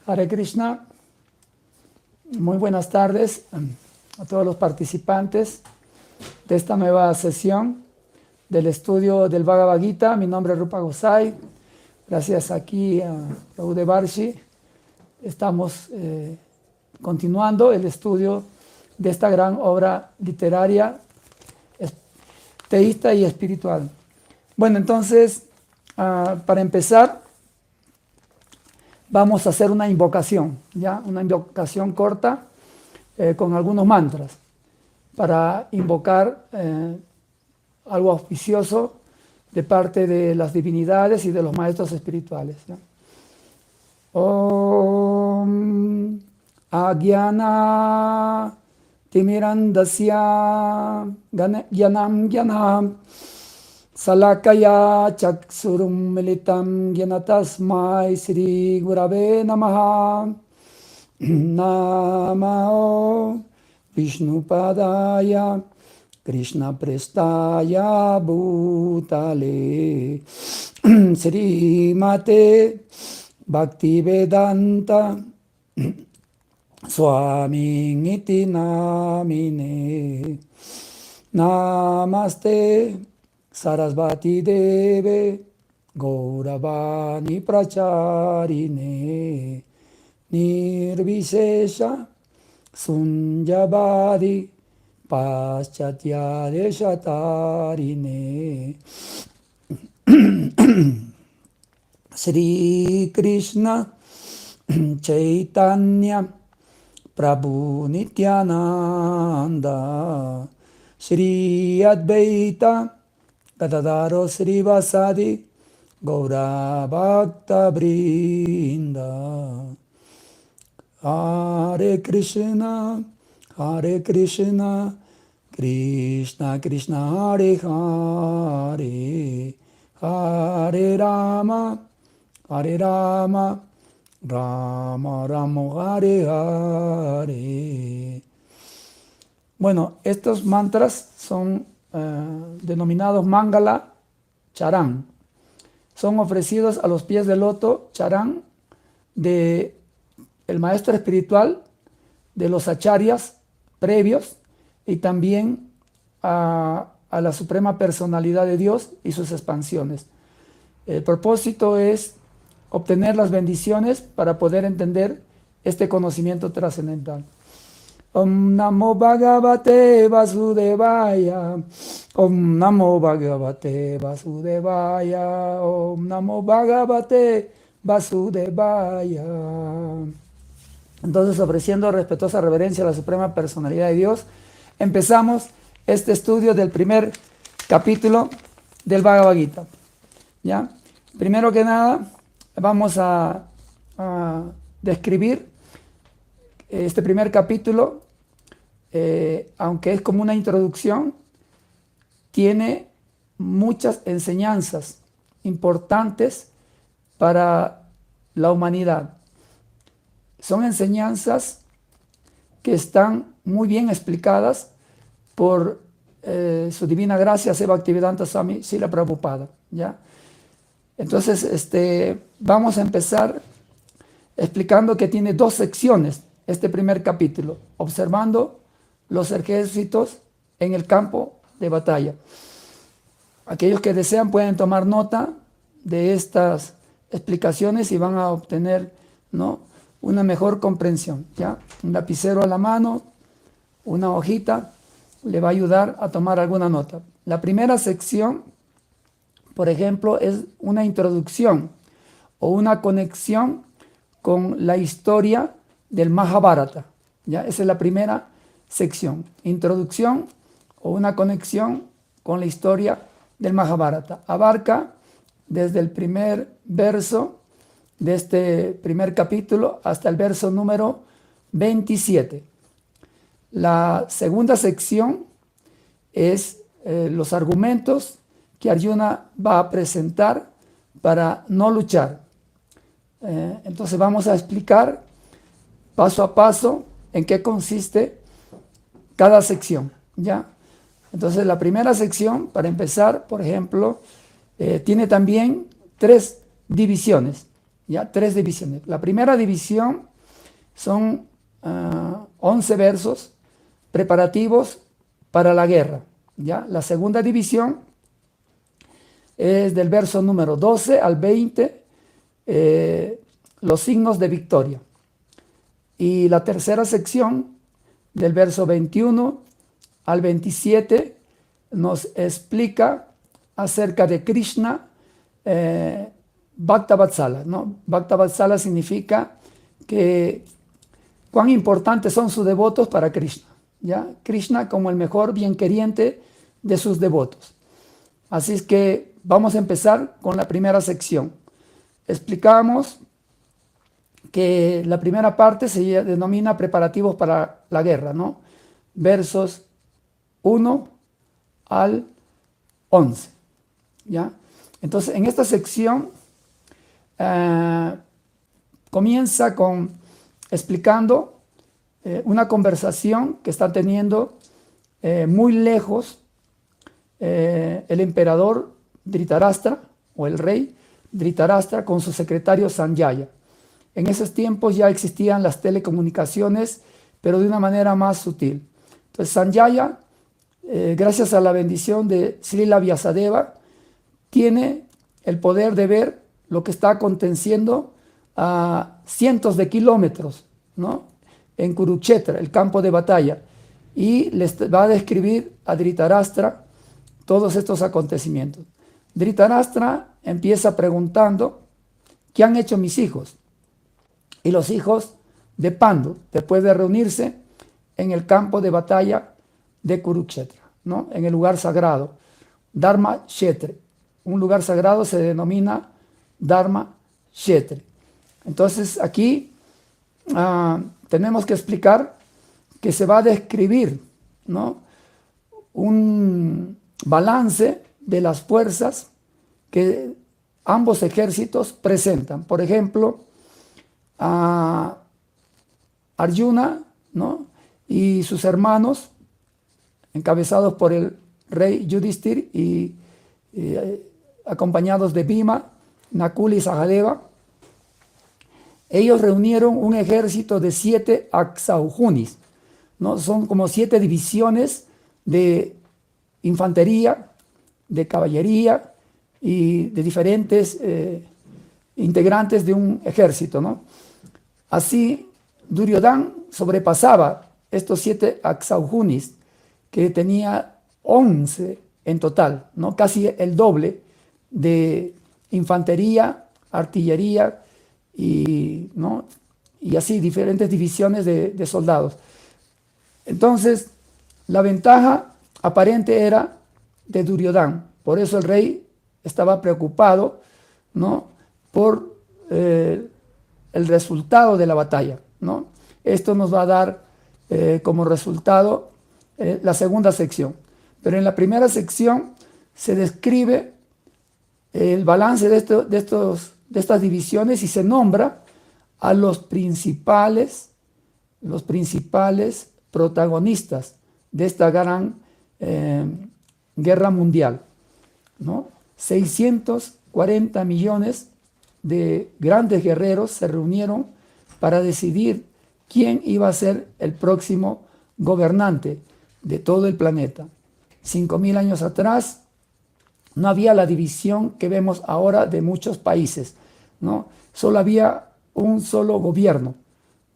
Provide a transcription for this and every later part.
Hare Krishna, muy buenas tardes a todos los participantes de esta nueva sesión del estudio del Bhagavad Gita. Mi nombre es Rupa Gosai. Gracias aquí a Prabhu Devarshi. Estamos continuando el estudio de esta gran obra literaria, teísta y espiritual. Bueno, entonces, para empezar, vamos a hacer una invocación, ¿ya? Una invocación corta con algunos mantras para invocar algo auspicioso de parte de las divinidades y de los maestros espirituales, ¿ya? Om Agyana Timirandasya Gyanam Salakaya Chaksurum Militam Gyanatasmai Sri Gurave Namaha. Namao Vishnupadaya Krishna Prestaya Bhutale Sri Mate Bhaktivedanta Swami Iti Namine. Namaste Sarasvati Deve Gauravani Pracharine Nirvisesha Sunjabadi Paschatya Deshatarine. Sri Krishna Chaitanya Prabhu Nityananda Sri Advaita Gadadhara Srivasadi Gaura Bhakta Brinda. Hare Krishna Krishna Krishna Hare Hare Hare Rama Rama Rama Hare Hare. Bueno, estos mantras son denominados Mangala Charan. Son ofrecidos a los pies del loto Charan de el maestro espiritual, de los acharyas previos y también a la suprema personalidad de Dios y sus expansiones. El propósito es obtener las bendiciones para poder entender este conocimiento trascendental. Om Namo Bhagavate Vasudevaya. Om Namo Bhagavate Vasudevaya. Om Namo Bhagavate Vasudevaya. Entonces, ofreciendo respetuosa reverencia a la suprema personalidad de Dios, empezamos este estudio del primer capítulo del Bhagavad Gita, ¿ya? Primero que nada, vamos a describir este primer capítulo, aunque es como una introducción, tiene muchas enseñanzas importantes para la humanidad. Son enseñanzas que están muy bien explicadas por su divina gracia, Seva Bhaktivedanta Swami Srila Prabhupada, ¿ya? Entonces, vamos a empezar explicando que tiene dos secciones este primer capítulo, observando los ejércitos en el campo de batalla. Aquellos que desean pueden tomar nota de estas explicaciones y van a obtener, ¿no?, una mejor comprensión, ¿ya? Un lapicero a la mano, una hojita, le va a ayudar a tomar alguna nota. La primera sección, por ejemplo, es una introducción o una conexión con la historia del Mahabharata, ¿ya? Esa es la primera sección, introducción o una conexión con la historia del Mahabharata. Abarca desde el primer verso de este primer capítulo hasta el verso número 27. La segunda sección es los argumentos que Arjuna va a presentar para no luchar. Entonces vamos a explicar paso a paso en qué consiste cada sección, ¿ya? Entonces la primera sección, para empezar, por ejemplo, tiene también 3 divisiones, ya 3 divisiones. La primera división son 11 versos preparativos para la guerra, ya. La segunda división es del verso número 12 al 20, los signos de victoria. Y la tercera sección, del verso 21 al 27, nos explica acerca de Krishna, Bhakta Vatsala, ¿no? Bhakta Vatsala significa que cuán importantes son sus devotos para Krishna, ¿ya? Krishna como el mejor bienqueriente de sus devotos. Así es que vamos a empezar con la primera sección. Explicamos que la primera parte se denomina preparativos para la guerra, ¿no? Versos 1 al 11, ¿ya? Entonces, en esta sección comienza explicando una conversación que está teniendo muy lejos el emperador Dhritarashtra, o el rey Dhritarashtra, con su secretario Sanjaya. En esos tiempos ya existían las telecomunicaciones, pero de una manera más sutil. Entonces Sanjaya, gracias a la bendición de Srila Vyasadeva, tiene el poder de ver lo que está aconteciendo a cientos de kilómetros, ¿no? En Kurukshetra, el campo de batalla, y les va a describir a Dhritarashtra todos estos acontecimientos. Dhritarashtra empieza preguntando: ¿qué han hecho mis hijos? Y los hijos de Pandu, después de reunirse en el campo de batalla de Kurukshetra, ¿no? En el lugar sagrado, Dharma Kshetra. Un lugar sagrado se denomina Dharma Kshetra. Entonces aquí tenemos que explicar que se va a describir, ¿no? Un balance de las fuerzas que ambos ejércitos presentan. Por ejemplo, Arjuna, ¿no? Y sus hermanos, encabezados por el rey Yudhishthir y acompañados de Bhima, Nakula y Sahadeva, ellos reunieron un ejército de 7 Aksauhunis, ¿no? Son como 7 divisiones de infantería, de caballería y de diferentes integrantes de un ejército, ¿no? Así, Duryodhana sobrepasaba estos 7 Aksauhunis, que tenía 11 en total, ¿no? Casi el doble de infantería, artillería y, ¿no? Y así diferentes divisiones de soldados. Entonces, la ventaja aparente era de Duryodhana. Por eso el rey estaba preocupado, ¿no? Por el resultado de la batalla, ¿no? Esto nos va a dar como resultado la segunda sección. Pero en la primera sección se describe el balance de estas divisiones y se nombra a los principales protagonistas de esta gran guerra mundial, ¿no? 640 millones de grandes guerreros se reunieron para decidir quién iba a ser el próximo gobernante de todo el planeta. 5.000 años atrás no había la división que vemos ahora de muchos países, ¿no? Solo había un solo gobierno,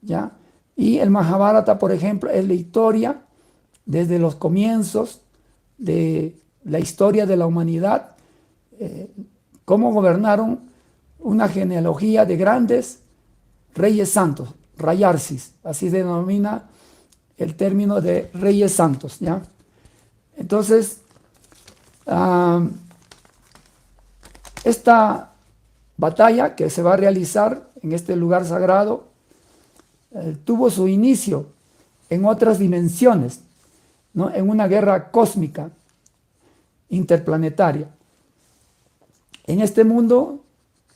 ¿ya? Y el Mahabharata, por ejemplo, es la historia desde los comienzos de la historia de la humanidad, cómo gobernaron una genealogía de grandes reyes santos, Rayarsis, así se denomina el término de reyes santos, ¿ya? Entonces, esta batalla que se va a realizar en este lugar sagrado tuvo su inicio en otras dimensiones, ¿no? En una guerra cósmica interplanetaria. En este mundo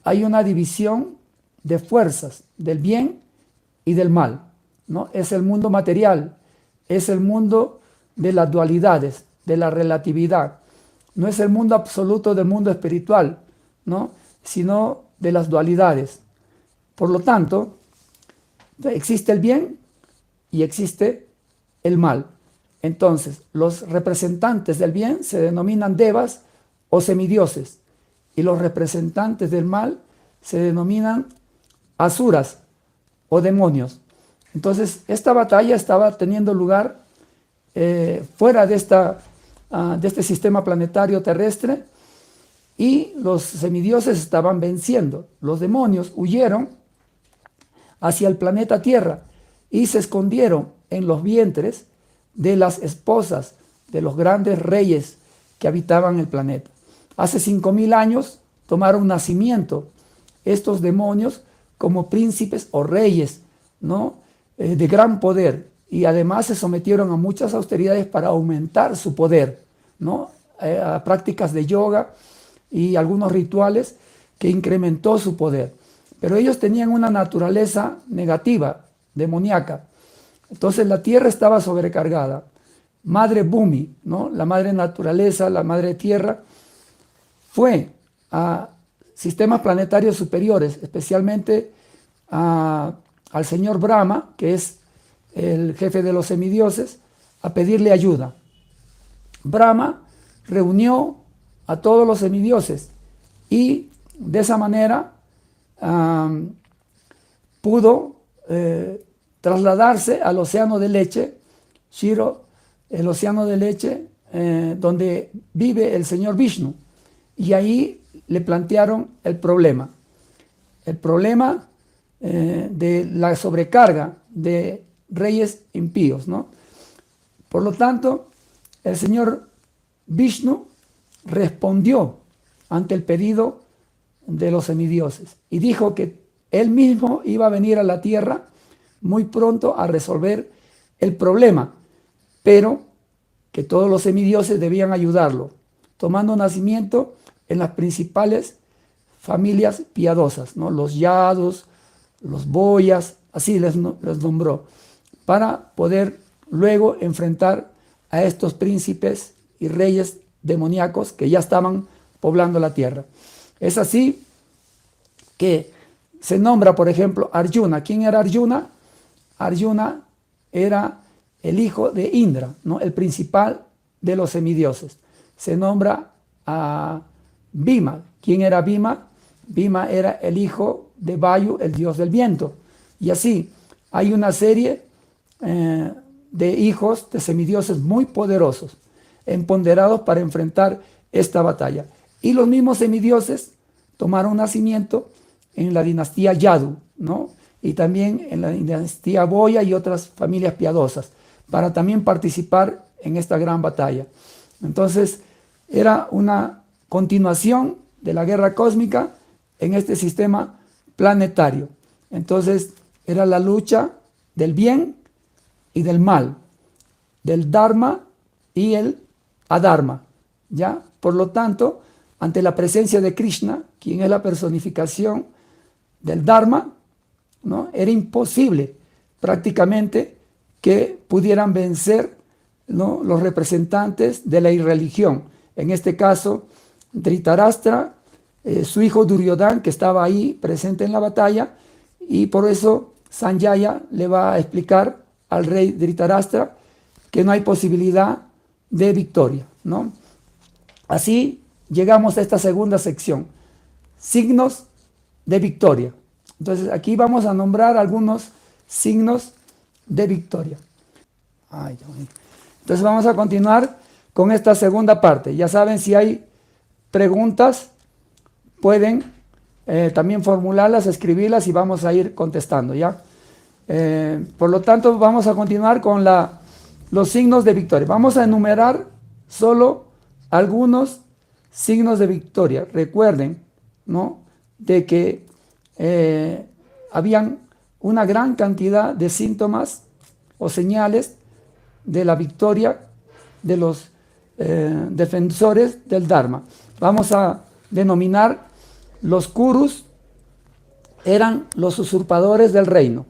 hay una división de fuerzas, del bien y del mal, ¿no? Es el mundo material, es el mundo de las dualidades, de la relatividad. No es el mundo absoluto del mundo espiritual, ¿no? Sino de las dualidades. Por lo tanto, existe el bien y existe el mal. Entonces, los representantes del bien se denominan devas o semidioses, y los representantes del mal se denominan asuras o demonios. Entonces, esta batalla estaba teniendo lugar fuera de este sistema planetario terrestre, y los semidioses estaban venciendo. Los demonios huyeron hacia el planeta Tierra y se escondieron en los vientres de las esposas de los grandes reyes que habitaban el planeta. Hace 5000 años tomaron nacimiento estos demonios como príncipes o reyes, ¿no? De gran poder, y además se sometieron a muchas austeridades para aumentar su poder, ¿no? A prácticas de yoga y algunos rituales que incrementó su poder. Pero ellos tenían una naturaleza negativa, demoníaca. Entonces la tierra estaba sobrecargada. Madre Bhumi, ¿no? La madre naturaleza, la madre tierra, fue a sistemas planetarios superiores, especialmente al señor Brahma, que es el jefe de los semidioses, a pedirle ayuda. Brahma reunió a todos los semidioses y de esa manera pudo trasladarse al océano de leche, Shiro, el océano de leche, donde vive el señor Vishnu, y ahí le plantearon el problema de la sobrecarga de reyes impíos, ¿no? Por lo tanto, el señor Vishnu respondió ante el pedido de los semidioses y dijo que él mismo iba a venir a la tierra muy pronto a resolver el problema, pero que todos los semidioses debían ayudarlo, tomando nacimiento en las principales familias piadosas, ¿no? Los Yadus, los Boyas, así les nombró, para poder luego enfrentar a estos príncipes y reyes demoníacos que ya estaban poblando la tierra. Es así que se nombra, por ejemplo, Arjuna. ¿Quién era Arjuna? Arjuna era el hijo de Indra, ¿no? El principal de los semidioses. Se nombra a Bhima. ¿Quién era Bhima? Bhima era el hijo de Vayu, el dios del viento. Y así hay una serie de hijos de semidioses muy poderosos, empoderados para enfrentar esta batalla. Y los mismos semidioses tomaron nacimiento en la dinastía Yadu, ¿no? Y también en la dinastía Boya y otras familias piadosas, para también participar en esta gran batalla. Entonces, era una continuación de la guerra cósmica en este sistema planetario. Entonces, era la lucha del bien y del mal, del Dharma y el Adharma, ¿ya? Por lo tanto, ante la presencia de Krishna, quien es la personificación del Dharma, ¿no? Era imposible prácticamente que pudieran vencer, ¿no?, los representantes de la irreligión. En este caso, Dhritarashtra, su hijo Duryodhana, que estaba ahí presente en la batalla, y por eso Sanjaya le va a explicar al rey Dhritarashtra que no hay posibilidad de victoria, ¿no? Así llegamos a esta segunda sección, signos de victoria. Entonces aquí vamos a nombrar algunos signos de victoria. Entonces vamos a continuar con esta segunda parte. Ya saben, si hay preguntas, pueden también formularlas, escribirlas y vamos a ir contestando, ¿ya? Por lo tanto, vamos a continuar con los signos de victoria. Vamos a enumerar solo algunos signos de victoria. Recuerden, ¿no?, de que habían una gran cantidad de síntomas o señales de la victoria de los defensores del Dharma. Vamos a denominar los Kurus, eran los usurpadores del reino,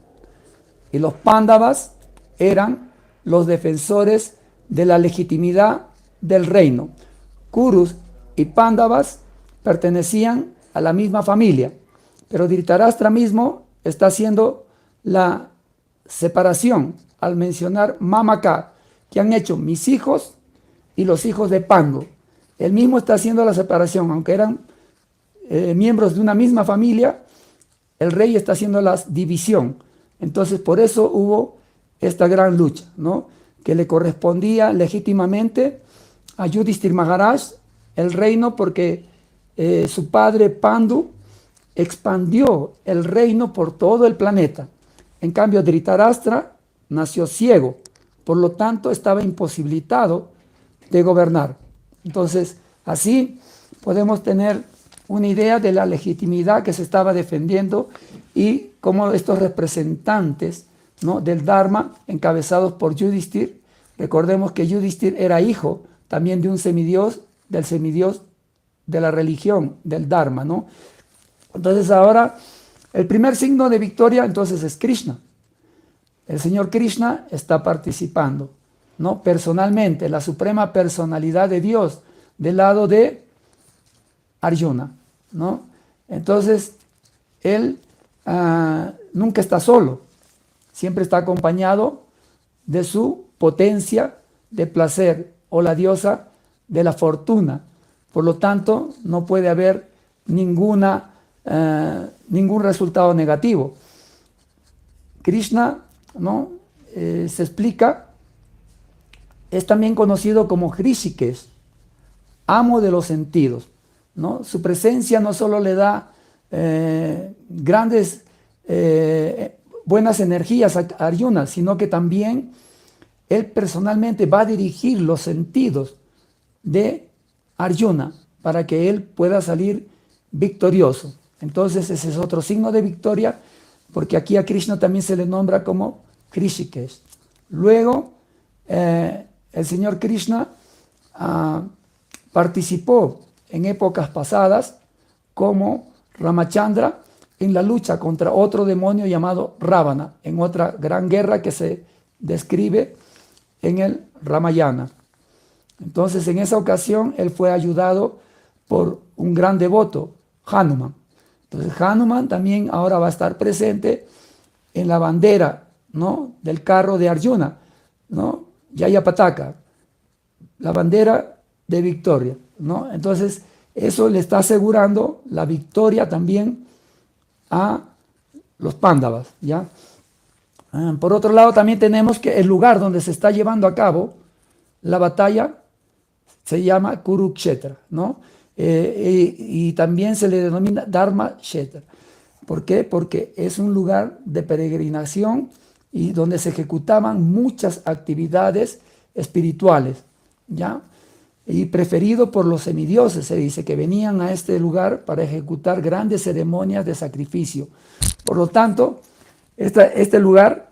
y los Pándavas eran los defensores de la legitimidad del reino. Kurus y Pándavas pertenecían a la misma familia, pero Dhritarashtra mismo está haciendo la separación al mencionar Mamacá, que han hecho mis hijos y los hijos de Pango. Él mismo está haciendo la separación, aunque eran miembros de una misma familia, el rey está haciendo la división. Entonces, por eso hubo esta gran lucha, ¿no? Que le correspondía legítimamente a Yudhishthir Maharaj el reino, porque su padre Pandu expandió el reino por todo el planeta. En cambio, Dhritarashtra nació ciego, por lo tanto estaba imposibilitado de gobernar. Entonces, así podemos tener una idea de la legitimidad que se estaba defendiendo y cómo estos representantes, ¿no?, del Dharma, encabezados por Yudhishthir, recordemos que Yudhishthir era hijo también de un semidios, del semidios de la religión, del Dharma, ¿no? Entonces ahora, el primer signo de victoria entonces es Krishna. El Señor Krishna está participando, ¿no?, personalmente, la suprema personalidad de Dios, del lado de Arjuna, ¿no? Entonces, él nunca está solo, siempre está acompañado de su potencia de placer o la diosa de la fortuna. Por lo tanto, no puede haber ningún resultado negativo. Krishna, ¿no?, se explica, es también conocido como Hrishikesh, amo de los sentidos, ¿no? Su presencia no solo le da grandes buenas energías a Arjuna, sino que también él personalmente va a dirigir los sentidos de Arjuna para que él pueda salir victorioso. Entonces ese es otro signo de victoria, porque aquí a Krishna también se le nombra como Hrishikesh. Luego el señor Krishna participó en épocas pasadas como Ramachandra en la lucha contra otro demonio llamado Ravana, en otra gran guerra que se describe en el Ramayana. Entonces, en esa ocasión, él fue ayudado por un gran devoto, Hanuman. Entonces, Hanuman también ahora va a estar presente en la bandera, ¿no?, del carro de Arjuna, ¿no?, Jayapataka, la bandera de victoria, ¿no? Entonces, eso le está asegurando la victoria también a los Pándavas, ¿ya? Por otro lado, también tenemos que el lugar donde se está llevando a cabo la batalla se llama Kurukshetra, ¿no? Y también se le denomina Dharma Kshetra. ¿Por qué? Porque es un lugar de peregrinación y donde se ejecutaban muchas actividades espirituales, ¿ya? Y preferido por los semidioses, se dice, que venían a este lugar para ejecutar grandes ceremonias de sacrificio. Por lo tanto, este lugar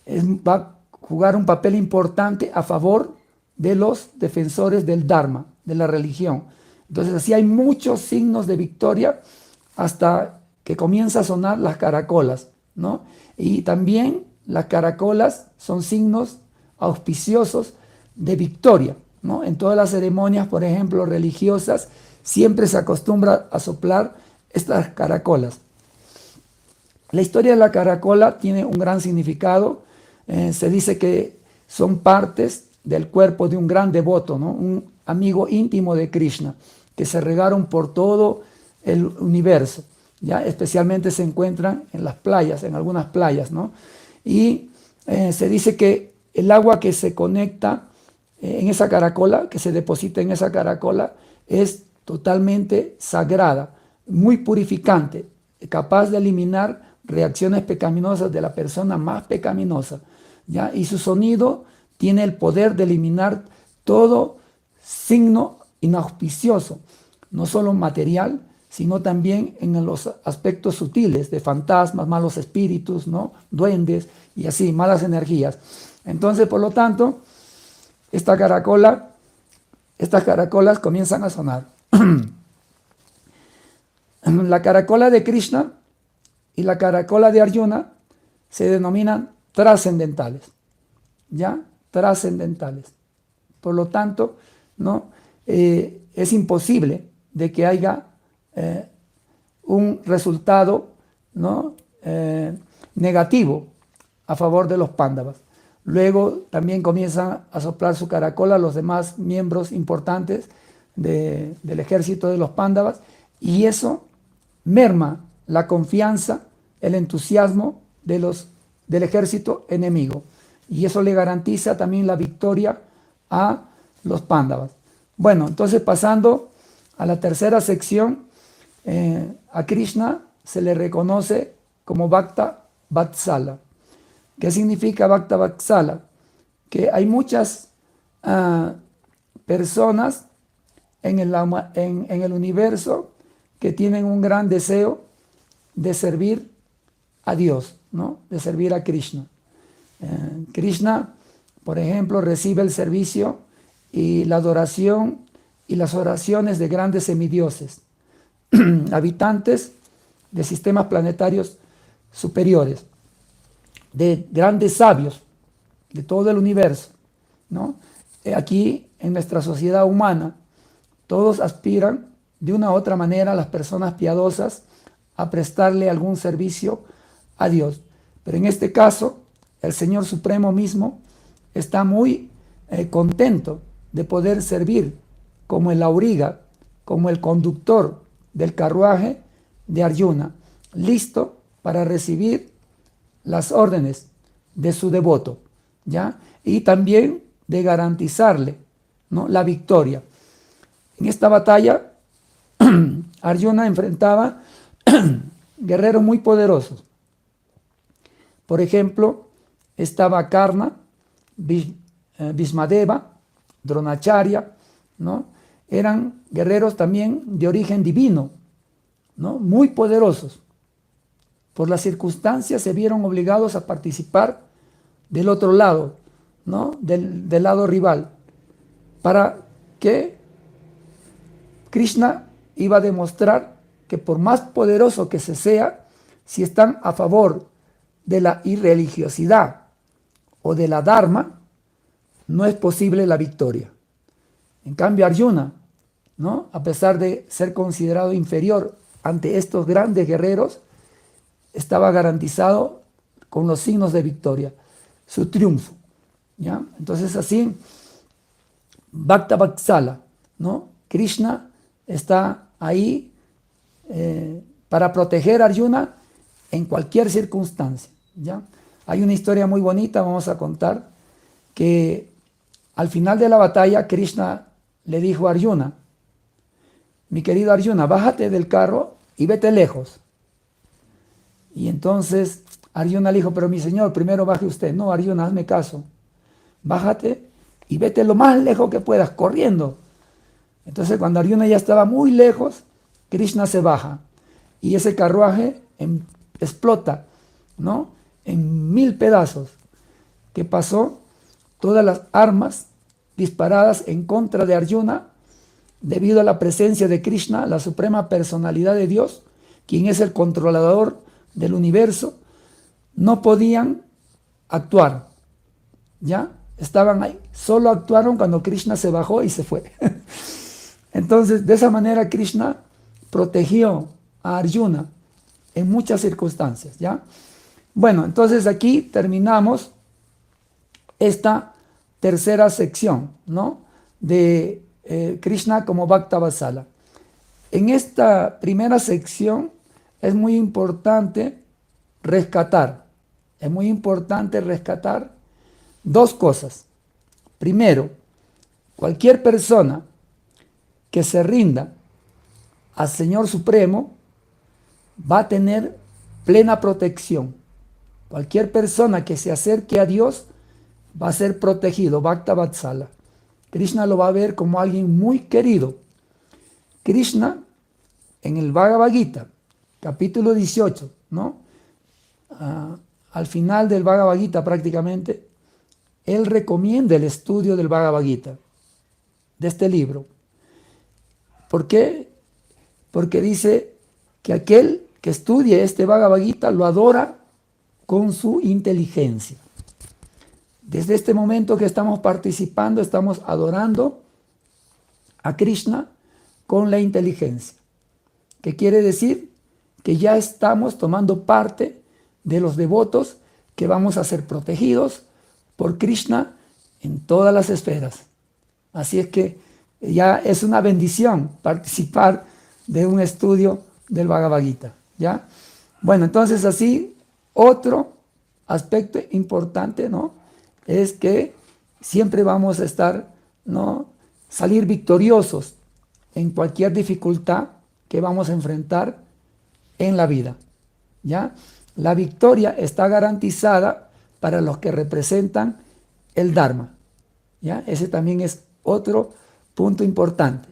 va a jugar un papel importante a favor de los defensores del Dharma, de la religión. Entonces, así hay muchos signos de victoria hasta que comienza a sonar las caracolas, ¿no? Y también las caracolas son signos auspiciosos de victoria, ¿no? En todas las ceremonias, por ejemplo, religiosas, siempre se acostumbra a soplar estas caracolas. La historia de la caracola tiene un gran significado. Se dice que son partes del cuerpo de un gran devoto, ¿no?, un amigo íntimo de Krishna, que se regaron por todo el universo, ¿ya? Especialmente se encuentran en las playas, en algunas playas, ¿no? Y se dice que el agua que se conecta en esa caracola, que se deposita en esa caracola, es totalmente sagrada, muy purificante, capaz de eliminar reacciones pecaminosas de la persona más pecaminosa, ¿ya? Y su sonido tiene el poder de eliminar todo signo inauspicioso, no solo material, sino también en los aspectos sutiles de fantasmas, malos espíritus, ¿no?, duendes y así, malas energías. Entonces, por lo tanto, estas caracolas comienzan a sonar. La caracola de Krishna y la caracola de Arjuna se denominan trascendentales, ¿ya? Trascendentales. Por lo tanto, ¿no?, es imposible de que haya un resultado, ¿no?, negativo a favor de los Pándavas. Luego también comienzan a soplar su caracola los demás miembros importantes del ejército de los Pándavas, y eso merma la confianza, el entusiasmo del ejército enemigo, y eso le garantiza también la victoria a los Pándavas. Bueno, entonces pasando a la tercera sección, a Krishna se le reconoce como Bhakta Vatsala. ¿Qué significa Bhakta Vatsala? Que hay muchas personas en el universo que tienen un gran deseo de servir a Dios, ¿no? De servir a Krishna. Krishna, por ejemplo, recibe el servicio y la adoración y las oraciones de grandes semidioses, habitantes de sistemas planetarios superiores, de grandes sabios de todo el universo, ¿no? Aquí en nuestra sociedad humana, todos aspiran de una u otra manera, las personas piadosas, a prestarle algún servicio a Dios. Pero en este caso, el Señor Supremo mismo está muy contento de poder servir como el auriga, como el conductor del carruaje de Arjuna, listo para recibir las órdenes de su devoto, ¿ya? Y también de garantizarle, ¿no?, la victoria. En esta batalla, Arjuna enfrentaba guerreros muy poderosos. Por ejemplo, estaba Karna, Bhismadeva, Dronacharya, ¿no? Eran guerreros también de origen divino, ¿no?, muy poderosos. Por las circunstancias se vieron obligados a participar del otro lado, ¿no?, del lado rival, para que Krishna iba a demostrar que por más poderoso que se sea, si están a favor de la irreligiosidad o de la dharma, no es posible la victoria. En cambio, Arjuna, ¿no?, a pesar de ser considerado inferior ante estos grandes guerreros, estaba garantizado con los signos de victoria, su triunfo, ¿ya? Entonces así, Bhakta Vatsala, ¿no? Krishna está ahí para proteger a Arjuna en cualquier circunstancia, ¿ya? Hay una historia muy bonita, vamos a contar, que al final de la batalla Krishna le dijo a Arjuna: mi querido Arjuna, bájate del carro y vete lejos. Y entonces Arjuna le dijo: pero mi señor, primero baje usted. No, Arjuna, hazme caso, bájate y vete lo más lejos que puedas, corriendo. Entonces cuando Arjuna ya estaba muy lejos, Krishna se baja y ese carruaje explota, ¿no?, en 1000 pedazos. ¿Qué pasó? Todas las armas disparadas en contra de Arjuna, debido a la presencia de Krishna, la suprema personalidad de Dios, quien es el controlador del universo, no podían actuar, ¿ya? Estaban ahí, solo actuaron cuando Krishna se bajó y se fue. Entonces, de esa manera Krishna protegió a Arjuna en muchas circunstancias, ¿ya? Bueno, entonces aquí terminamos esta tercera sección, ¿no?, de Krishna como Bhakta Vatsala. En esta primera sección es muy importante rescatar dos cosas. Primero, cualquier persona que se rinda al Señor Supremo va a tener plena protección. Cualquier persona que se acerque a Dios va a ser protegido, Bhakta Vatsala. Krishna lo va a ver como alguien muy querido. Krishna, en el Bhagavad Gita, capítulo 18, ¿no?, al final del Bhagavad Gita prácticamente, él recomienda el estudio del Bhagavad Gita, de este libro. ¿Por qué? Porque dice que aquel que estudie este Bhagavad Gita lo adora con su inteligencia. Desde este momento que estamos participando, estamos adorando a Krishna con la inteligencia. ¿Qué quiere decir? Que ya estamos tomando parte de los devotos que vamos a ser protegidos por Krishna en todas las esferas. Así es que ya es una bendición participar de un estudio del Bhagavad Gita, ¿ya? Bueno, entonces así, otro aspecto importante, ¿no?, es que siempre vamos a estar, ¿no?, salir victoriosos en cualquier dificultad que vamos a enfrentar en la vida, ¿ya? La victoria está garantizada para los que representan el Dharma, ¿ya? Ese también es otro punto importante.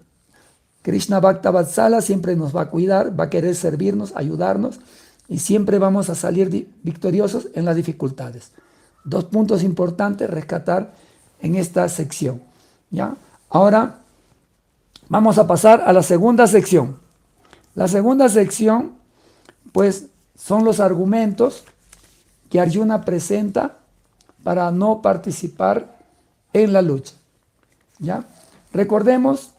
Krishna Bhakta Vatsala siempre nos va a cuidar, va a querer servirnos, ayudarnos, y siempre vamos a salir victoriosos en las dificultades. Dos puntos importantes rescatar en esta sección, ¿ya? Ahora vamos a pasar a la segunda sección. La segunda sección, pues, son los argumentos que Arjuna presenta para no participar en la lucha, ¿ya? Recordemos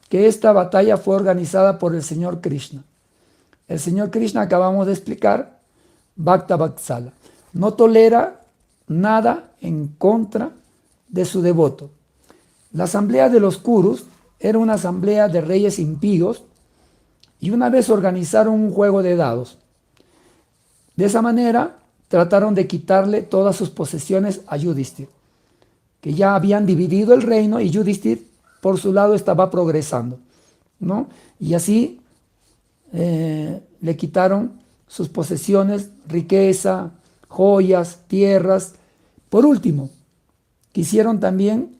que esta batalla fue organizada por el Señor Krishna. El Señor Krishna, acabamos de explicar, Bhakta Vatsala, no tolera nada en contra de su devoto. La asamblea de los Kurus era una asamblea de reyes impíos y una vez organizaron un juego de dados. De esa manera trataron de quitarle todas sus posesiones a Yudhishthira, que ya habían dividido el reino y Yudhishthira por su lado estaba progresando, ¿no? Y así le quitaron sus posesiones, riqueza, joyas, tierras. Por último, quisieron también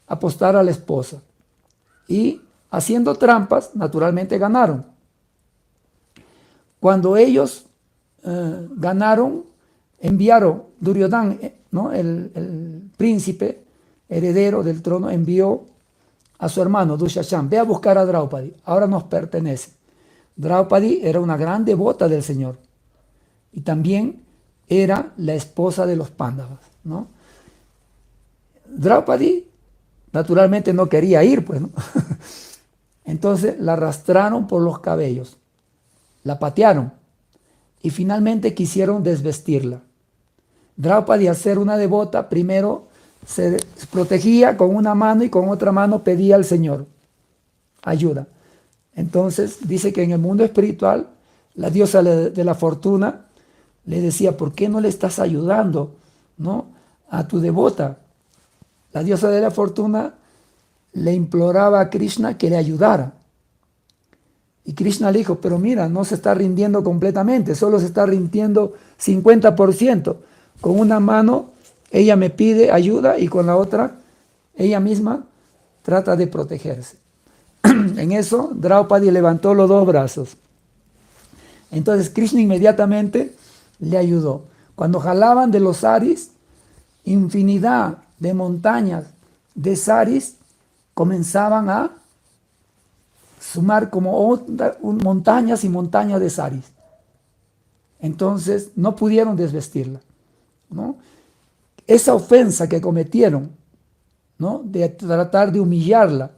apostar a la esposa y haciendo trampas, naturalmente ganaron. Cuando ellos ganaron, enviaron, Duryodhana, ¿no?, el príncipe heredero del trono, envió a su hermano Dushashan: ve a buscar a Draupadi, ahora nos pertenece. Draupadi era una gran devota del Señor y también era la esposa de los Pándavas, ¿no? Draupadi naturalmente no quería ir, pues, ¿no? Entonces la arrastraron por los cabellos, la patearon y finalmente quisieron desvestirla. Draupadi, al ser una devota, primero se protegía con una mano y con otra mano pedía al Señor ayuda. Entonces dice que en el mundo espiritual la diosa de la fortuna le decía: ¿por qué no le estás ayudando, ¿no?, a tu devota? La diosa de la fortuna le imploraba a Krishna que le ayudara. Y Krishna le dijo: pero mira, no se está rindiendo completamente, solo se está rindiendo 50%. Con una mano ella me pide ayuda y con la otra ella misma trata de protegerse. En eso Draupadi levantó los dos brazos. Entonces Krishna inmediatamente le ayudó. Cuando jalaban de los saris, infinidad de montañas de saris comenzaban a sumar como montañas y montañas de saris. Entonces no pudieron desvestirla, ¿no? Esa ofensa que cometieron, ¿no?, de tratar de humillarla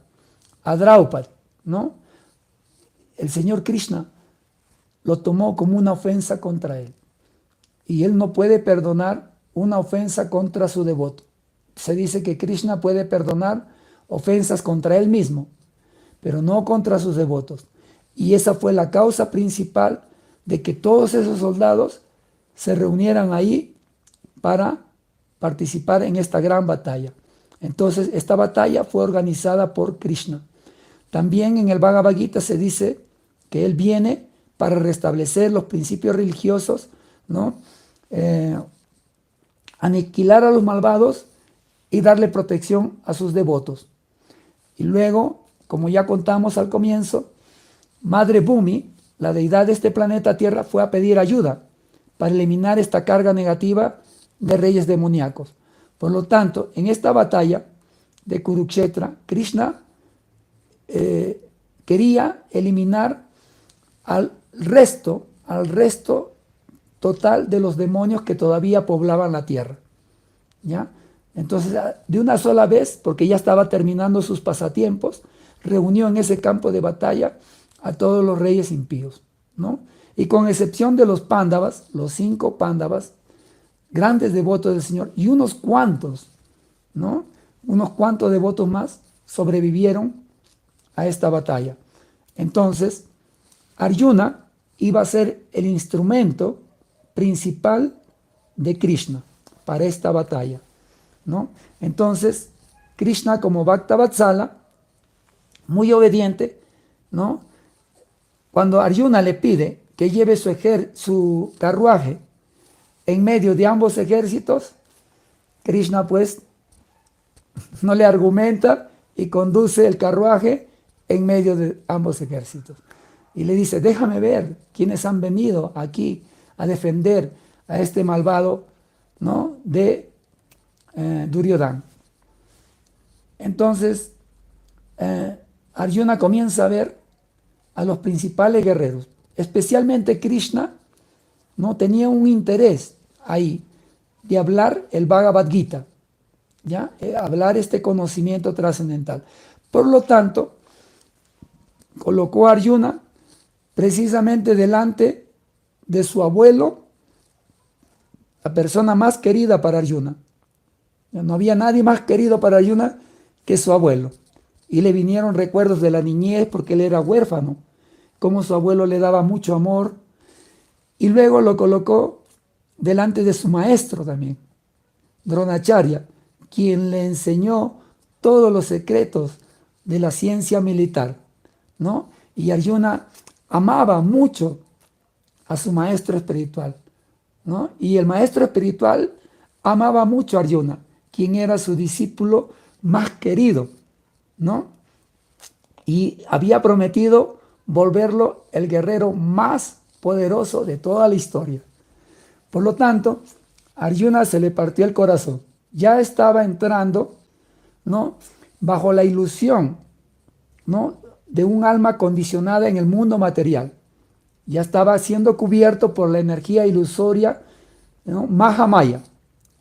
a Draupadi, ¿no?, el Señor Krishna lo tomó como una ofensa contra él. Y él no puede perdonar una ofensa contra su devoto. Se dice que Krishna puede perdonar ofensas contra él mismo, pero no contra sus devotos. Y esa fue la causa principal de que todos esos soldados se reunieran ahí para participar en esta gran batalla. Entonces, esta batalla fue organizada por Krishna. También en el Bhagavad Gita se dice que él viene para restablecer los principios religiosos, ¿no?, aniquilar a los malvados y darle protección a sus devotos. Y luego, como ya contamos al comienzo, Madre Bhumi, la deidad de este planeta Tierra, fue a pedir ayuda para eliminar esta carga negativa de reyes demoníacos. Por lo tanto, en esta batalla de Kurukshetra, Krishna quería eliminar al resto total de los demonios que todavía poblaban la tierra, ¿ya? Entonces, de una sola vez, porque ya estaba terminando sus pasatiempos, reunió en ese campo de batalla a todos los reyes impíos, ¿no? Y con excepción de los Pándavas, los 5 Pándavas, grandes devotos del Señor, y unos cuantos, ¿no? Unos cuantos devotos más sobrevivieron a esta batalla. Entonces, Arjuna iba a ser el instrumento principal de Krishna para esta batalla, ¿no? Entonces, Krishna, como Bhakta Vatsala, muy obediente, ¿no? Cuando Arjuna le pide que lleve su carruaje en medio de ambos ejércitos, Krishna pues no le argumenta y conduce el carruaje en medio de ambos ejércitos. Y le dice, déjame ver quiénes han venido aquí a defender a este malvado, ¿no? de Duryodhana. Entonces, Arjuna comienza a ver a los principales guerreros, especialmente Krishna, ¿no? Tenía un interés ahí de hablar el Bhagavad Gita, ¿ya? Hablar este conocimiento trascendental. Por lo tanto, colocó a Arjuna precisamente delante de su abuelo, la persona más querida para Arjuna. No había nadie más querido para Arjuna que su abuelo. Y le vinieron recuerdos de la niñez porque él era huérfano, como su abuelo le daba mucho amor. Y luego lo colocó delante de su maestro también, Dronacharya, quien le enseñó todos los secretos de la ciencia militar, ¿no? Y Arjuna amaba mucho a su maestro espiritual, ¿no? Y el maestro espiritual amaba mucho a Arjuna, quien era su discípulo más querido, ¿no? Y había prometido volverlo el guerrero más poderoso de toda la historia. Por lo tanto, a Arjuna se le partió el corazón. Ya estaba entrando, ¿no? bajo la ilusión, ¿no? de un alma condicionada en el mundo material. Ya estaba siendo cubierto por la energía ilusoria, ¿no? Mahamaya.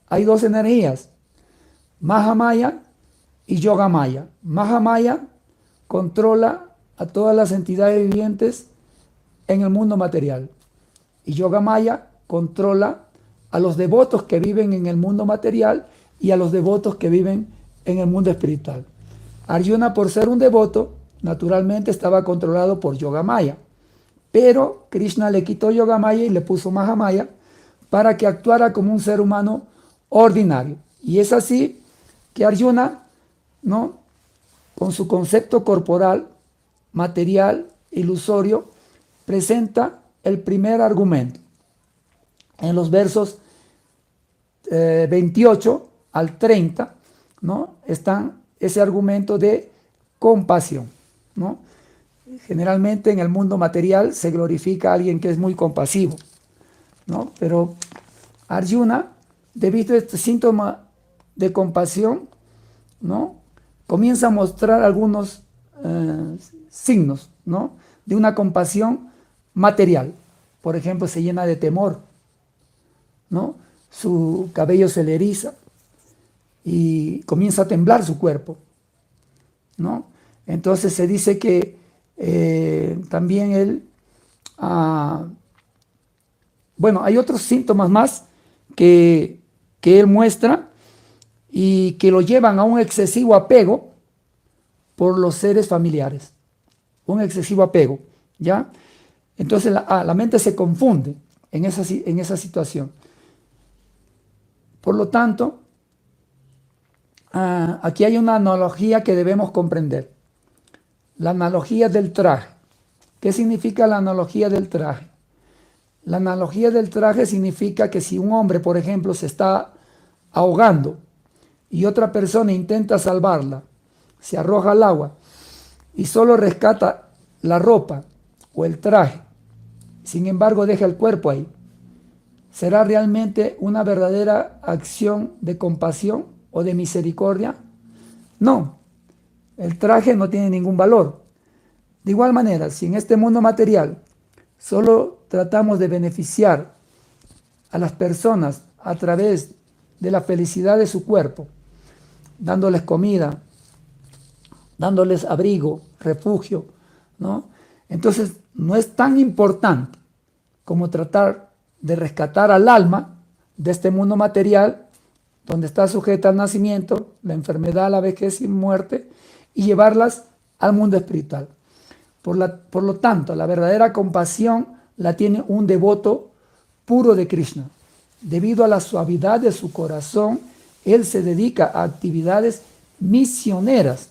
Hay 2 energías, Mahamaya y Yogamaya. Mahamaya controla a todas las entidades vivientes en el mundo material. Y Yogamaya controla a los devotos que viven en el mundo material y a los devotos que viven en el mundo espiritual. Arjuna, por ser un devoto, naturalmente estaba controlado por Yogamaya. Pero Krishna le quitó Yogamaya y le puso Mahamaya para que actuara como un ser humano ordinario. Y es así que Arjuna, ¿no? con su concepto corporal, material, ilusorio, presenta el primer argumento. En los versos 28 al 30, ¿no? están ese argumento de compasión, ¿no? Generalmente en el mundo material se glorifica a alguien que es muy compasivo, ¿no? Pero Arjuna, debido a este síntoma de compasión, ¿no? comienza a mostrar algunos signos, ¿no? de una compasión material. Por ejemplo, se llena de temor, ¿no? Su cabello se le eriza y comienza a temblar su cuerpo, ¿no? Entonces se dice que también él, bueno, hay otros síntomas más que él muestra y que lo llevan a un excesivo apego por los seres familiares, un excesivo apego, ¿ya? Entonces la mente se confunde en esa situación. Por lo tanto, aquí hay una analogía que debemos comprender. La analogía del traje. ¿Qué significa la analogía del traje? La analogía del traje significa que si un hombre, por ejemplo, se está ahogando y otra persona intenta salvarla, se arroja al agua y solo rescata la ropa o el traje, sin embargo deja el cuerpo ahí, ¿será realmente una verdadera acción de compasión o de misericordia? No, el traje no tiene ningún valor. De igual manera, si en este mundo material solo tratamos de beneficiar a las personas a través de la felicidad de su cuerpo, dándoles comida, dándoles abrigo, refugio, ¿no? Entonces no es tan importante como tratar de rescatar al alma de este mundo material, donde está sujeta al nacimiento, la enfermedad, la vejez y muerte, y llevarlas al mundo espiritual. Por lo tanto, la verdadera compasión la tiene un devoto puro de Krishna. Debido a la suavidad de su corazón, él se dedica a actividades misioneras,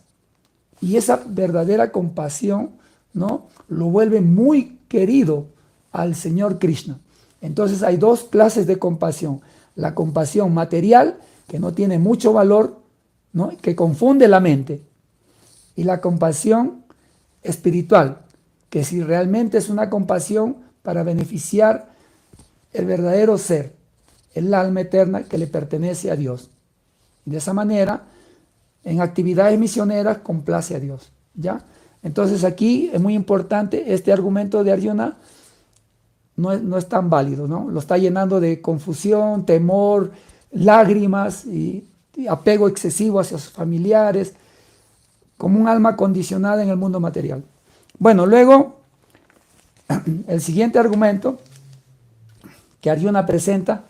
y esa verdadera compasión, ¿no?, lo vuelve muy querido al Señor Krishna. Entonces hay dos clases de compasión: la compasión material, que no tiene mucho valor, ¿no?, que confunde la mente, y la compasión espiritual, que si realmente es una compasión para beneficiar el verdadero ser, el alma eterna que le pertenece a Dios. De esa manera, en actividades misioneras complace a Dios, ¿ya? Entonces aquí es muy importante, este argumento de Arjuna no es tan válido, ¿no? Lo está llenando de confusión, temor, lágrimas y apego excesivo hacia sus familiares, como un alma condicionada en el mundo material. Bueno, luego, el siguiente argumento que Arjuna presenta,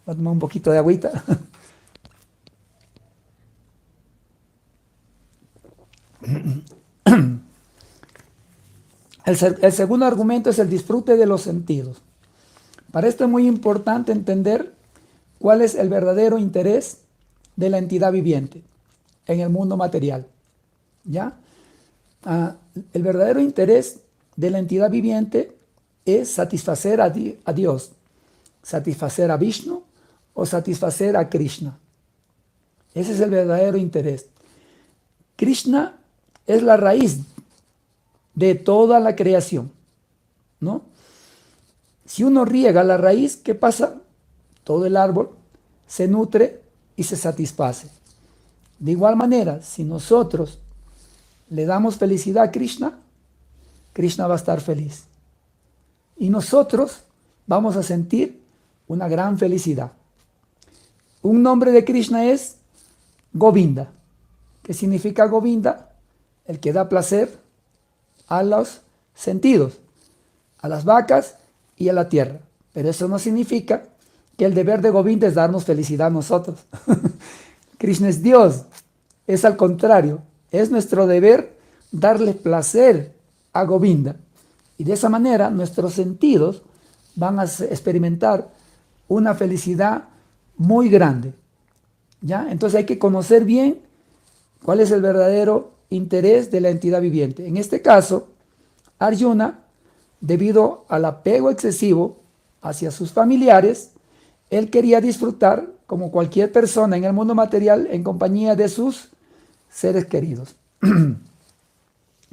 voy a tomar un poquito de agüita. El segundo argumento es el disfrute de los sentidos. Para esto es muy importante entender cuál es el verdadero interés de la entidad viviente en el mundo material, ¿ya? El verdadero interés de la entidad viviente es satisfacer a Dios, satisfacer a Vishnu o satisfacer a Krishna. Ese es el verdadero interés. Krishna es la raíz de toda la creación, ¿no? Si uno riega la raíz, ¿qué pasa? Todo el árbol se nutre y se satisface. De igual manera, si nosotros le damos felicidad a Krishna, Krishna va a estar feliz. Y nosotros vamos a sentir una gran felicidad. Un nombre de Krishna es Govinda. ¿Qué significa Govinda? El que da placer a los sentidos, a las vacas y a la tierra. Pero eso no significa que el deber de Govinda es darnos felicidad a nosotros. Krishna es Dios. Es al contrario. Es nuestro deber darle placer a Govinda. Y de esa manera nuestros sentidos van a experimentar una felicidad muy grande, ¿ya? Entonces hay que conocer bien cuál es el verdadero interés de la entidad viviente. En este caso, Arjuna, debido al apego excesivo hacia sus familiares, él quería disfrutar, como cualquier persona en el mundo material, en compañía de sus seres queridos,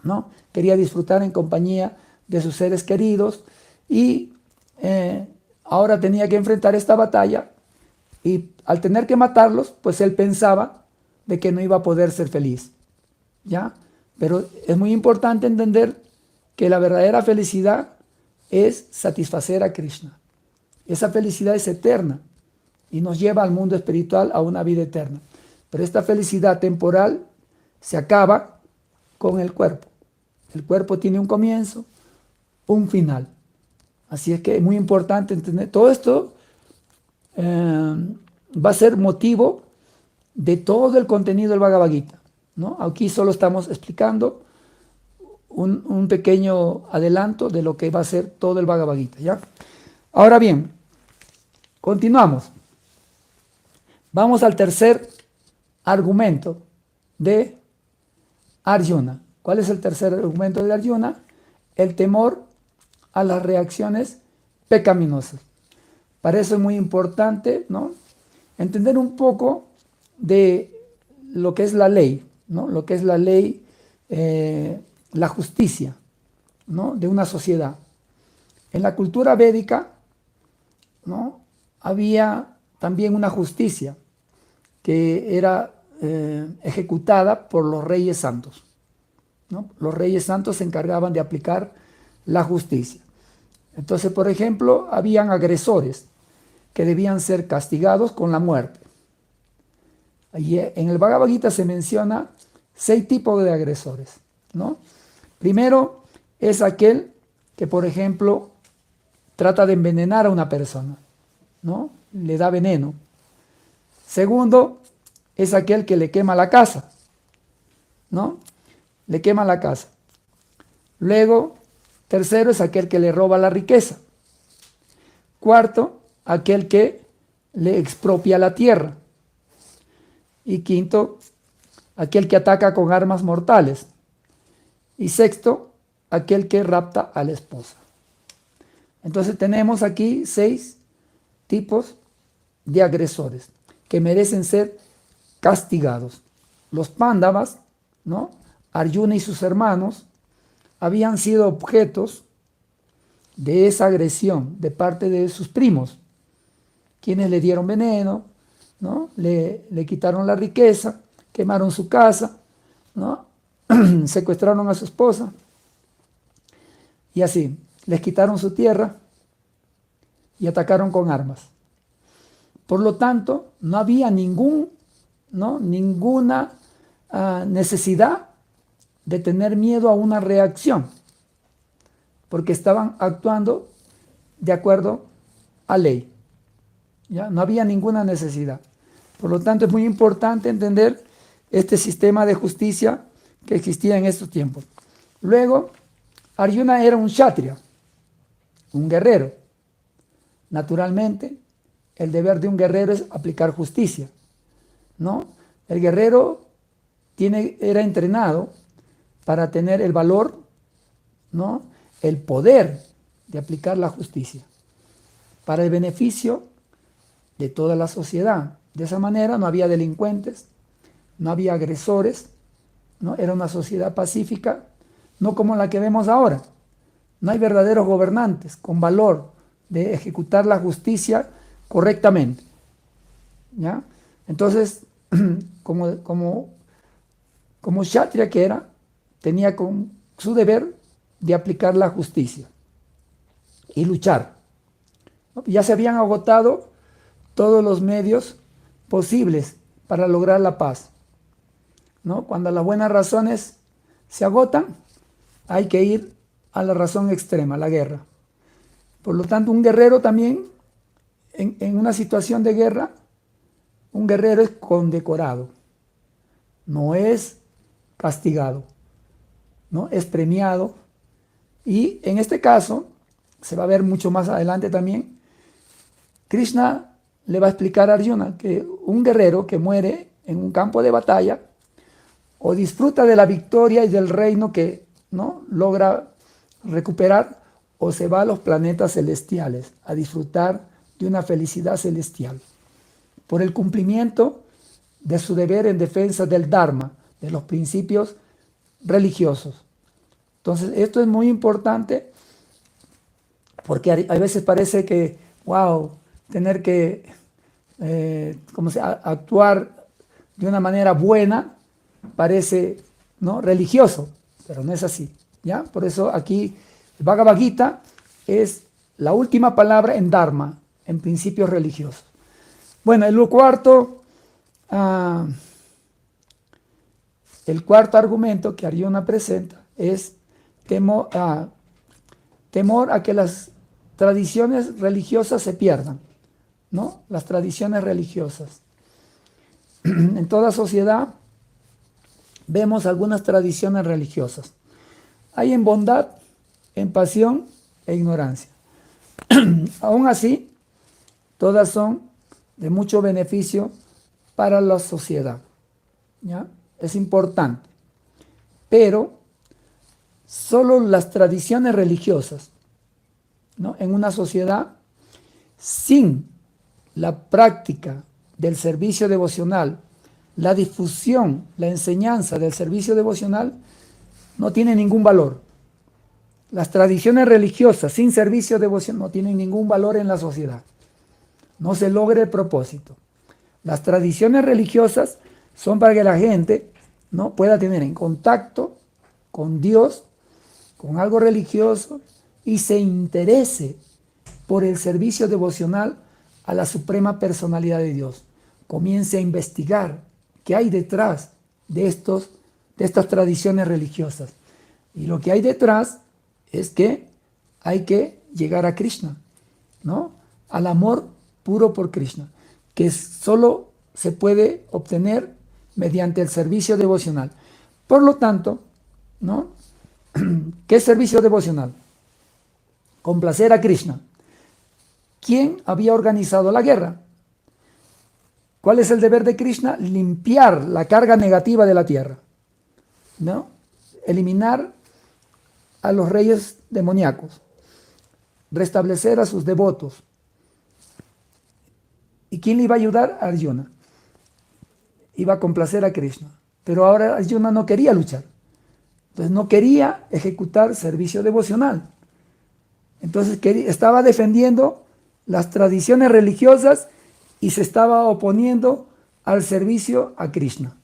¿no? Quería disfrutar en compañía de sus seres queridos y ahora tenía que enfrentar esta batalla, y al tener que matarlos, pues él pensaba de que no iba a poder ser feliz, ¿ya? Pero es muy importante entender que la verdadera felicidad es satisfacer a Krishna. Esa felicidad es eterna y nos lleva al mundo espiritual, a una vida eterna. Pero esta felicidad temporal se acaba con el cuerpo. El cuerpo tiene un comienzo, un final. Así es que es muy importante entender. Todo esto va a ser motivo de todo el contenido del Bhagavad Gita, ¿no? Aquí solo estamos explicando un pequeño adelanto de lo que va a ser todo el Bhagavad Gita, ¿ya? Ahora bien, continuamos. Vamos al tercer argumento de Arjuna. ¿Cuál es el tercer argumento de Arjuna? El temor a las reacciones pecaminosas. Para eso es muy importante, ¿no?, entender un poco de lo que es la ley, ¿no?, lo que es la ley, la justicia, ¿no?, de una sociedad. En la cultura védica, ¿no?, había también una justicia que era ejecutada por los reyes santos, ¿no? Los reyes santos se encargaban de aplicar la justicia. Entonces, por ejemplo, habían agresores que debían ser castigados con la muerte. Y en el Bhagavad Gita se menciona 6 tipos de agresores, ¿no? Primero es aquel que, por ejemplo, trata de envenenar a una persona, ¿no? Le da veneno. Segundo, es aquel que le quema la casa, ¿no? Le quema la casa. Luego, tercero, es aquel que le roba la riqueza. Cuarto, aquel que le expropia la tierra. Y quinto, aquel que ataca con armas mortales. Y sexto, aquel que rapta a la esposa. Entonces tenemos aquí 6 tipos de agresores que merecen ser castigados. Los Pándavas, ¿no? Arjuna y sus hermanos habían sido objetos de esa agresión de parte de sus primos, quienes le dieron veneno, ¿no? Le quitaron la riqueza, quemaron su casa, ¿no? Secuestraron a su esposa y así, les quitaron su tierra y atacaron con armas. Por lo tanto, no había ninguna necesidad de tener miedo a una reacción, porque estaban actuando de acuerdo a ley. ¿Ya? No había ninguna necesidad. Por lo tanto, es muy importante entender este sistema de justicia que existía en estos tiempos. Luego, Arjuna era un kshatriya, un guerrero. Naturalmente, el deber de un guerrero es aplicar justicia, ¿no? El guerrero era entrenado para tener el valor, ¿no? El poder de aplicar la justicia para el beneficio de toda la sociedad. De esa manera no había delincuentes, no había agresores, ¿no? Era una sociedad pacífica, no como la que vemos ahora. No hay verdaderos gobernantes con valor de ejecutar la justicia correctamente, ¿ya? Entonces, como kshatriya que era, tenía con su deber de aplicar la justicia y luchar, ¿no? Ya se habían agotado todos los medios posibles para lograr la paz, ¿no? Cuando las buenas razones se agotan, hay que ir a la razón extrema, la guerra. Por lo tanto, un guerrero también, en una situación de guerra, un guerrero es condecorado, no es castigado, ¿no? Es premiado. Y en este caso, se va a ver mucho más adelante también, Krishna le va a explicar a Arjuna que un guerrero que muere en un campo de batalla o disfruta de la victoria y del reino que, ¿no?, logra recuperar, o se va a los planetas celestiales a disfrutar de una felicidad celestial por el cumplimiento de su deber en defensa del Dharma, de los principios religiosos. Entonces, esto es muy importante porque a veces parece que, wow, tener que actuar de una manera buena parece, ¿no?, religioso, pero no es así, ¿ya? Por eso aquí el Bhagavad Gita es la última palabra en Dharma, en principios religiosos. Bueno, el cuarto argumento que Arjuna presenta es temor a que las tradiciones religiosas se pierdan, ¿no? Las tradiciones religiosas. En toda sociedad vemos algunas tradiciones religiosas. Hay en bondad, en pasión e ignorancia. Aún así, todas son de mucho beneficio para la sociedad, ¿ya? Es importante. Pero solo las tradiciones religiosas, ¿no?, en una sociedad, sin la práctica del servicio devocional, la difusión, la enseñanza del servicio devocional, no tiene ningún valor. Las tradiciones religiosas sin servicio devocional no tienen ningún valor en la sociedad. No se logra el propósito. Las tradiciones religiosas son para que la gente, ¿no?, pueda tener en contacto con Dios, con algo religioso, y se interese por el servicio devocional a la suprema personalidad de Dios. Comience a investigar qué hay detrás de estas tradiciones religiosas. Y lo que hay detrás es que hay que llegar a Krishna. ¿no? Al amor puro por Krishna, que solo se puede obtener mediante el servicio devocional. Por lo tanto, ¿no? ¿Qué es servicio devocional? Complacer a Krishna. ¿Quién había organizado la guerra? ¿Cuál es el deber de Krishna? Limpiar la carga negativa de la tierra, ¿no? Eliminar a los reyes demoníacos, restablecer a sus devotos. ¿Y quién le iba a ayudar? Arjuna. Iba a complacer a Krishna. Pero ahora Arjuna no quería luchar. Entonces no quería ejecutar servicio devocional. Entonces estaba defendiendo las tradiciones religiosas y se estaba oponiendo al servicio a Krishna.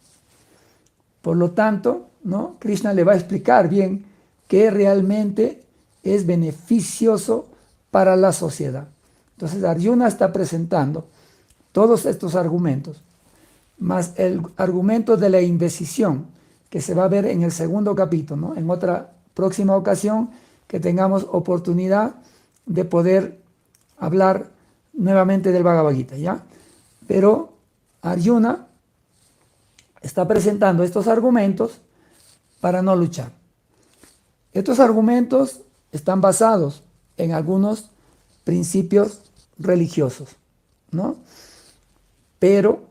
Por lo tanto, ¿no? Krishna le va a explicar bien qué realmente es beneficioso para la sociedad. Entonces Arjuna está presentando todos estos argumentos, más el argumento de la indecisión, que se va a ver en el segundo capítulo, ¿no? En otra próxima ocasión que tengamos oportunidad de poder hablar nuevamente del Bhagavad Gita, ¿ya? Pero Arjuna está presentando estos argumentos para no luchar. Estos argumentos están basados en algunos principios religiosos, ¿no? Pero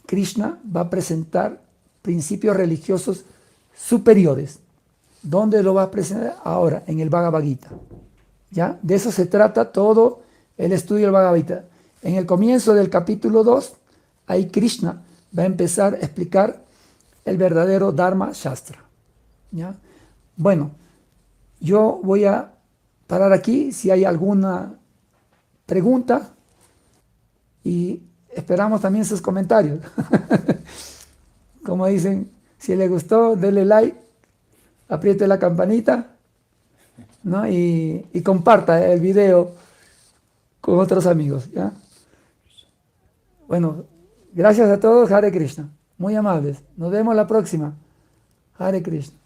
Krishna va a presentar principios religiosos superiores. ¿Dónde lo va a presentar? Ahora, en el Bhagavad Gita. ¿Ya? De eso se trata todo el estudio del Bhagavad Gita. En el comienzo del capítulo 2, ahí Krishna va a empezar a explicar el verdadero Dharma Shastra. ¿Ya? Bueno, yo voy a parar aquí si hay alguna pregunta y esperamos también sus comentarios. Como dicen, si le gustó, denle like, apriete la campanita, ¿no? y comparta el video con otros amigos, ¿ya? Bueno, gracias a todos, Hare Krishna. Muy amables. Nos vemos la próxima. Hare Krishna.